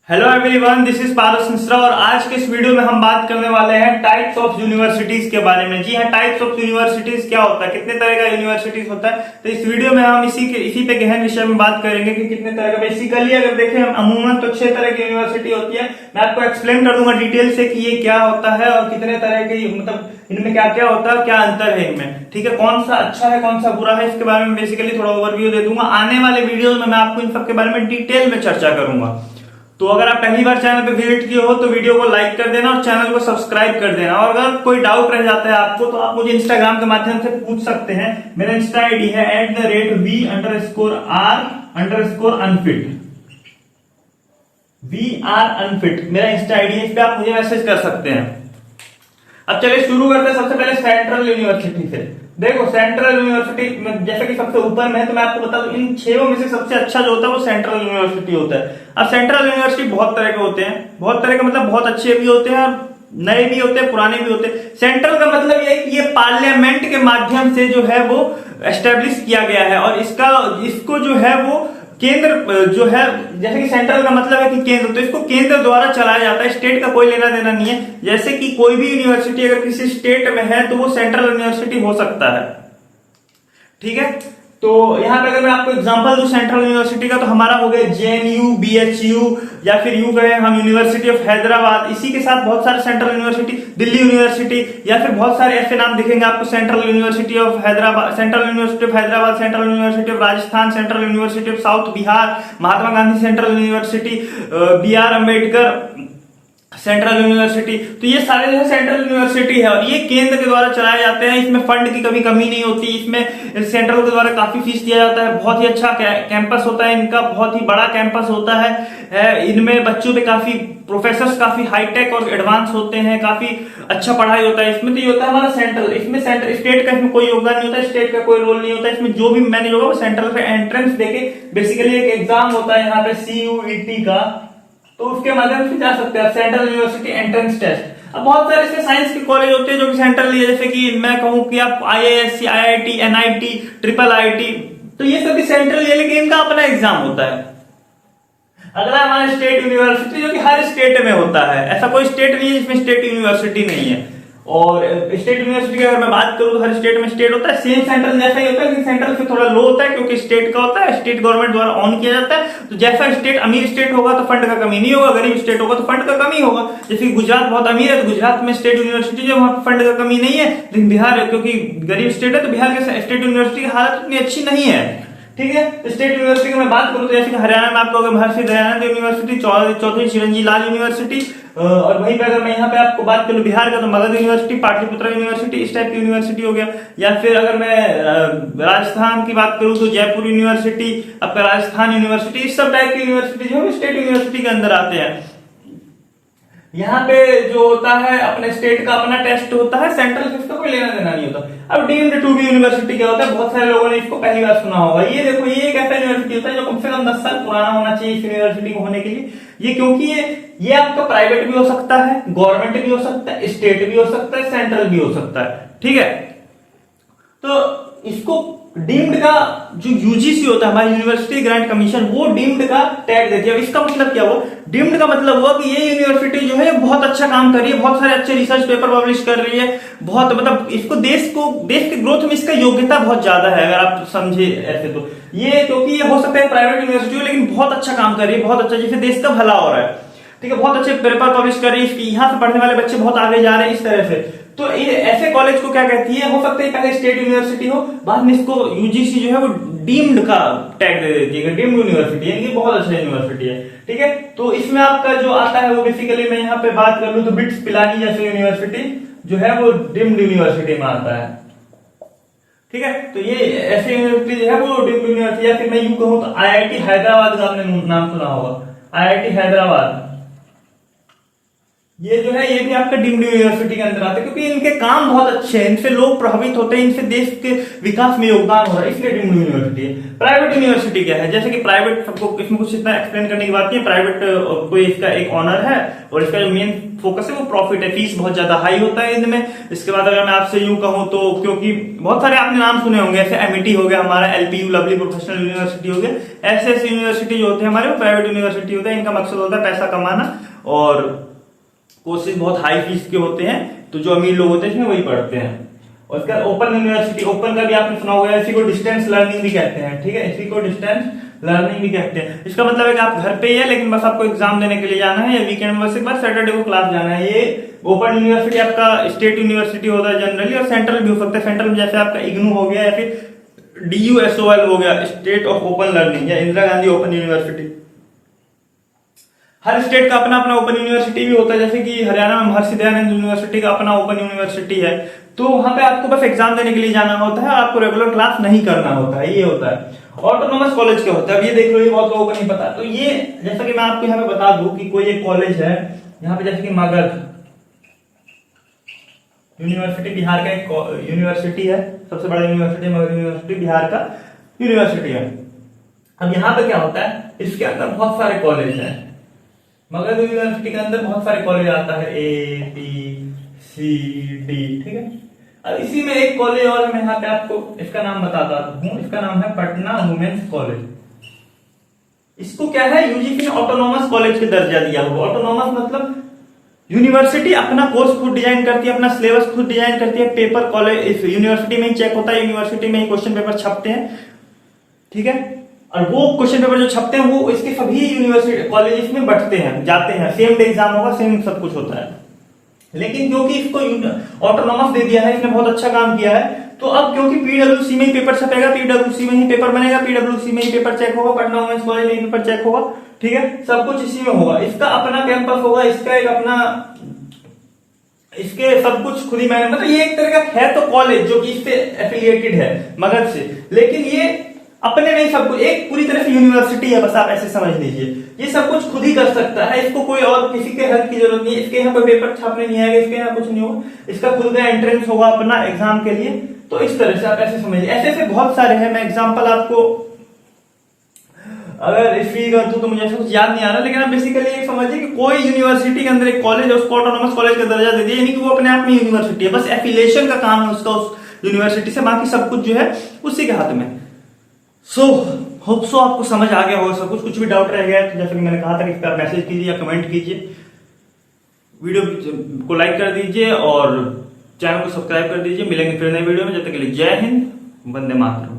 Hello everyone, this is पारस मिश्रा और आज के इस वीडियो में हम बात करने वाले हैं टाइप्स ऑफ यूनिवर्सिटीज के बारे में। जी हाँ, टाइप्स ऑफ यूनिवर्सिटीज क्या होता है, कितने तरह का यूनिवर्सिटीज होता है। तो इस वीडियो में हम इसी पे गहन विषय में बात करेंगे कि कितने तरह का। बेसिकली अगर देखें हम अमूमन तो 6 तरह की यूनिवर्सिटी होती है। मैं आपको एक्सप्लेन कर दूंगा डिटेल से कि ये क्या होता है और कितने तरह की, मतलब इनमें क्या क्या होता है, क्या अंतर है इनमें। ठीक है, कौन सा अच्छा है कौन सा बुरा है, इसके बारे में बेसिकली थोड़ा ओवरव्यू दे दूंगा। आने वाले वीडियो में मैं आपको इन सब के बारे में डिटेल में चर्चा करूंगा। तो अगर आप पहली बार चैनल पे विजिट किए हो तो वीडियो को लाइक कर देना और चैनल को सब्सक्राइब कर देना। और अगर कोई डाउट रह जाता है आपको तो आप मुझे इंस्टाग्राम के माध्यम से पूछ सकते हैं। मेरा इंस्टा आईडी है @v_r_unfit VR_unfit मेरा इंस्टा आईडी है, इस पे आप मुझे मैसेज कर सकते हैं। अब चलिए शुरू करते हैं सबसे पहले सेंट्रल यूनिवर्सिटी से। देखो सेंट्रल यूनिवर्सिटी में जैसे कि सबसे ऊपर में है, तो मैं आपको बता दूं इन 6 में से सबसे अच्छा जो होता है वो सेंट्रल यूनिवर्सिटी होता है। अब सेंट्रल यूनिवर्सिटी बहुत तरह के होते हैं, बहुत तरह के मतलब बहुत अच्छे भी होते हैं और नए भी होते हैं, पुराने भी होते हैं। सेंट्रल का मतलब ये है कि ये पार्लियामेंट के माध्यम से जो है वो एस्टेब्लिश किया गया है और इसको जो है वो केंद्र जो है, जैसे कि सेंट्रल का मतलब है कि केंद्र, तो इसको केंद्र द्वारा चलाया जाता है। स्टेट का कोई लेना देना नहीं है। जैसे कि कोई भी यूनिवर्सिटी अगर किसी स्टेट में है तो वो सेंट्रल यूनिवर्सिटी हो सकता है। ठीक है, तो यहां पे अगर मैं आपको एग्जांपल दूं सेंट्रल यूनिवर्सिटी का, तो हमारा हो गया JNU, BHU या फिर यूं कहें हम यूनिवर्सिटी ऑफ हैदराबाद। इसी के साथ बहुत सारे सेंट्रल यूनिवर्सिटी, दिल्ली यूनिवर्सिटी या फिर बहुत सारे ऐसे नाम दिखेंगे आपको। Central university of Hyderabad, central university of Hyderabad, central university of Rajasthan, central university of south Bihar, Mahatma Gandhi central university, BR Ambedkar central university. तो ये सारे जो सेंट्रल यूनिवर्सिटी है और ये केंद्र के द्वारा चलाए जाते हैं। इसमें फंड की कभी कमी नहीं होती। इसमें सेंट्रल के द्वारा काफी फीस दिया जाता है। बहुत ही अच्छा कैंपस होता है इनका, बहुत ही बड़ा कैंपस होता है। इनमें बच्चों पे काफी प्रोफेसर्स काफी हाईटेक और एडवांस होते हैं, काफी अच्छा पढ़ाई होता है इसमें। तो ये होता है हमारा सेंट्रल। इसमें सेंट्रल, स्टेट का इसमें कोई योगदान नहीं होता, स्टेट का कोई रोल नहीं होता इसमें। जो भी मैनेज होगा वो सेंट्रल पे एंट्रेंस देके, बेसिकली एक एग्जाम होता है यहाँ पे CUET का, तो उसके माध्यम से जा सकते हैं सेंट्रल यूनिवर्सिटी एंट्रेंस टेस्ट। अब बहुत सारे इसके साइंस के कॉलेज होते हैं जो कि सेंट्रल लिए, जैसे कि मैं कहूं कि आप IISc, IIT, NIT, IIIT, तो ये सभी सेंट्रल लिए, लेकिन इनका अपना एग्जाम होता है। अगला हमारा स्टेट यूनिवर्सिटी, जो कि हर स्टेट में होता है। ऐसा कोई स्टेट नहीं है जिसमें स्टेट यूनिवर्सिटी नहीं है। और स्टेट यूनिवर्सिटी की अगर मैं बात करूं तो हर स्टेट में स्टेट होता है, सेम सेंट्रल जैसा ही होता है, लेकिन सेंट्रल से थोड़ा लो होता है क्योंकि स्टेट का होता है, स्टेट गवर्नमेंट द्वारा ऑन किया जाता है। तो जैसा स्टेट अमीर स्टेट होगा तो फंड का कमी नहीं होगा, गरीब स्टेट होगा तो फंड का कमी होगा। जैसे गुजरात बहुत अमीर है तो गुजरात में स्टेट यूनिवर्सिटी जो वहां फंड का कमी नहीं है, लेकिन बिहार क्योंकि गरीब स्टेट है तो बिहार के स्टेट यूनिवर्सिटी की हालत उतनी अच्छी नहीं है। ठीक है, स्टेट यूनिवर्सिटी की मैं बात करूं तो जैसे कि हरियाणा में आपको महर्षि दयानंद यूनिवर्सिटी, चौधरी चिरंजी लाल यूनिवर्सिटी, और वहीं पे अगर मैं यहाँ पे आपको बात करूं बिहार का तो मगध यूनिवर्सिटी, पाटलिपुत्र यूनिवर्सिटी, इस टाइप की यूनिवर्सिटी हो गया। या फिर अगर मैं राजस्थान की बात करूं तो जयपुर यूनिवर्सिटी, आपका राजस्थान यूनिवर्सिटी, इस सब टाइप की यूनिवर्सिटी जो स्टेट यूनिवर्सिटी के अंदर आते हैं। यहाँ पे जो होता है अपने स्टेट का अपना टेस्ट होता है, सेंट्रल से इसका कोई लेना देना नहीं होता। अब डीम्ड टू बी यूनिवर्सिटी क्या होता है, बहुत सारे लोगों ने इसको पहली बार सुना होगा। ये देखो, ये एक ऐसा यूनिवर्सिटी होता है जो कम से कम 10 साल पुराना होना चाहिए इस यूनिवर्सिटी को होने के लिए। ये क्योंकि ये आपका प्राइवेट भी हो सकता है, गवर्नमेंट भी हो सकता है, स्टेट भी हो सकता है, सेंट्रल भी हो सकता है। ठीक है, तो इसको डीम्ड का जो UGC होता है, हमारी यूनिवर्सिटी ग्रांट कमीशन, वो डीम्ड का टैग देती है। अब इसका मतलब क्या हुआ, डीम्ड का मतलब हुआ कि ये यूनिवर्सिटी जो है बहुत अच्छा काम कर रही है, बहुत सारे अच्छे रिसर्च पेपर पब्लिश कर रही है, बहुत मतलब इसको देश के ग्रोथ में इसका योग्यता बहुत ज्यादा है। अगर आप समझे ऐसे तो ये, क्योंकि ये हो सकता है प्राइवेट यूनिवर्सिटी हो लेकिन बहुत अच्छा काम कर रही है, बहुत अच्छा, जिससे देश का भला हो रहा है। ठीक है, बहुत अच्छे पेपर पब्लिश कर रही है, यहाँ से पढ़ने वाले बच्चे बहुत आगे जा रहे हैं, इस तरह से। तो ये ऐसे कॉलेज को क्या कहती है, हो सकता है पहले स्टेट यूनिवर्सिटी हो, बाद में इसको UGC जो है वो डीम्ड का टैग दे देती है, डीम्ड यूनिवर्सिटी है, ये बहुत अच्छा यूनिवर्सिटी है। ठीक है, तो इसमें आपका जो आता है वो बेसिकली मैं यहाँ पे बात कर लूं तो बिट्स पिलानी जैसे यूनिवर्सिटी जो है वो डीम्ड यूनिवर्सिटी में आता है। ठीक है, तो ये ऐसे यूनिवर्सिटी जो है वो डीम्ड यूनिवर्सिटी, या फिर मैं यूं कहूं तो IIT हैदराबाद का आपने नाम सुना होगा, IIT हैदराबाद। ये जो है ये भी आपका डीम्ड यूनिवर्सिटी के अंदर आता है, क्योंकि इनके काम बहुत अच्छे हैं, इनसे लोग प्रभावित होते हैं, इनसे देश के विकास में योगदान हो रहा है, इसलिए डीम्ड यूनिवर्सिटी है। प्राइवेट यूनिवर्सिटी क्या है, जैसे कि प्राइवेट, सबको इसमें कुछ इतना एक्सप्लेन करने की बात नहीं है। प्राइवेट कोई इसका एक ऑनर है और इसका जो मेन फोकस है वो प्रॉफिट है, फीस बहुत ज्यादा हाई होता है इनमें। इसके बाद अगर मैं आपसे यूं कहूं तो, क्योंकि बहुत सारे आपने नाम सुने होंगे, ऐसे एमईटी हो गया हमारा, एलपीयू लवली प्रोफेशनल यूनिवर्सिटी हो गया, ऐसे ऐसे यूनिवर्सिटी जो होते हैं हमारे वो प्राइवेट यूनिवर्सिटी होता है। इनका मकसद होता है पैसा कमाना और कोर्सेज बहुत हाई फीस के होते हैं, तो जो अमीर लोग होते हैं इसमें वही पढ़ते हैं। और इसका ओपन यूनिवर्सिटी, ओपन का भी आपने सुना होगा, इसी को डिस्टेंस लर्निंग भी कहते हैं, ठीक है, इसी को डिस्टेंस लर्निंग भी कहते हैं। इसका मतलब है कि आप घर पे ही है लेकिन बस आपको एग्जाम देने के लिए जाना है, या वीकेंड में बस एक बार सैटरडे को क्लास जाना है। ये ओपन यूनिवर्सिटी आपका स्टेट यूनिवर्सिटी होता है जनरली, और सेंट्रल भी हो सकता है। सेंट्रल में जैसे आपका इग्नू हो गया या फिर DUSOL हो गया, स्टेट ऑफ ओपन लर्निंग, या इंदिरा गांधी ओपन यूनिवर्सिटी। हर स्टेट का अपना अपना ओपन यूनिवर्सिटी भी होता है, जैसे कि हरियाणा में महर्षि दयानंद यूनिवर्सिटी का अपना ओपन यूनिवर्सिटी है। तो वहां पे आपको बस एग्जाम देने के लिए जाना होता है, आपको रेगुलर क्लास नहीं करना होता है, ये होता है। ऑटोनॉमस कॉलेज क्या होता है, अब ये देख लो, ये बहुत लोगों को नहीं पता। तो ये जैसा कि मैं आपको यहाँ पे बता दूं कि कोई एक कॉलेज है यहाँ पे, जैसे कि मगध यूनिवर्सिटी बिहार का एक यूनिवर्सिटी है, सबसे बड़ा यूनिवर्सिटी मगध यूनिवर्सिटी बिहार का यूनिवर्सिटी है। अब यहाँ पे क्या होता है, इसके अंदर बहुत सारे कॉलेज हैं। मगध यूनिवर्सिटी के अंदर बहुत सारे कॉलेज आता है, ABCD, ठीक है। अब इसी में एक कॉलेज और मैं यहाँ पे आपको इसका नाम बताता हूँ, इसका नाम है पटना वुमेन्स कॉलेज। इसको क्या है, यूजीसी ने ऑटोनॉमस कॉलेज का दर्जा दिया हुआ। ऑटोनॉमस मतलब यूनिवर्सिटी अपना कोर्स खुद डिजाइन करती है, अपना सिलेबस खुद डिजाइन करती है, पेपर कॉलेज यूनिवर्सिटी में ही चेक होता है, यूनिवर्सिटी में ही क्वेश्चन पेपर छपते हैं, ठीक है। और वो क्वेश्चन पेपर जो छपते हैं वो इसके सभी यूनिवर्सिटी कॉलेजेस में बंटते हैं, जाते हैं, सेम एग्जाम होगा, सेम सब कुछ होता है। लेकिन क्योंकि इसको ऑटोनॉमस दे दिया है, इसने बहुत अच्छा काम किया है, तो अब क्योंकि पीडब्ल्यूसी में ही पेपर छपेगा, पीडब्ल्यूसी में ही पेपर बनेगा, पीडब्ल्यूसी में ही पेपर चेक होगा, पटना वुमेन्स कॉलेज में ही पेपर चेक होगा, ठीक है, सब कुछ इसी में होगा। इसका अपना कैंपस होगा, इसका एक अपना, इसके सब कुछ खुद ही मैंने, मतलब ये एक तरह का है तो कॉलेज जो कि इससे एफिलिएटेड है मगध से, लेकिन ये अपने नहीं, सब कुछ एक पूरी तरह से यूनिवर्सिटी है, बस आप ऐसे समझ लीजिए। ये सब कुछ खुद ही कर सकता है, इसको कोई और किसी के हेल्प की जरूरत नहीं है। इसके यहाँ कोई पेपर छापने नहीं आएगा, इसके यहाँ कुछ नहीं होगा, इसका खुद का एंट्रेंस होगा अपना एग्जाम के लिए। तो इस तरह से आप ऐसे समझिए, ऐसे ऐसे बहुत सारे हैं। मैं एग्जाम्पल आपको अगर इसकी कर दूं तो मुझे कुछ याद नहीं आ रहा, लेकिन आप बेसिकली ये समझिए कि कोई यूनिवर्सिटी के अंदर एक कॉलेज है, उसको ऑटोनॉमस कॉलेज का दर्जा दे दिया, यानी कि वो अपने आप में यूनिवर्सिटी है, बस एफिलिएशन का काम है उसका उस यूनिवर्सिटी से, बाकी सब कुछ जो है उसी के हाथ में। सो होप सो आपको समझ आ गया होगा सब कुछ। कुछ भी डाउट रह गया तो जैसे कि मैंने कहा था कि इस पर मैसेज कीजिए या कमेंट कीजिए, वीडियो को लाइक कर दीजिए और चैनल को सब्सक्राइब कर दीजिए। मिलेंगे फिर नए वीडियो में, जब तक के लिए जय हिंद, वंदे मातरम।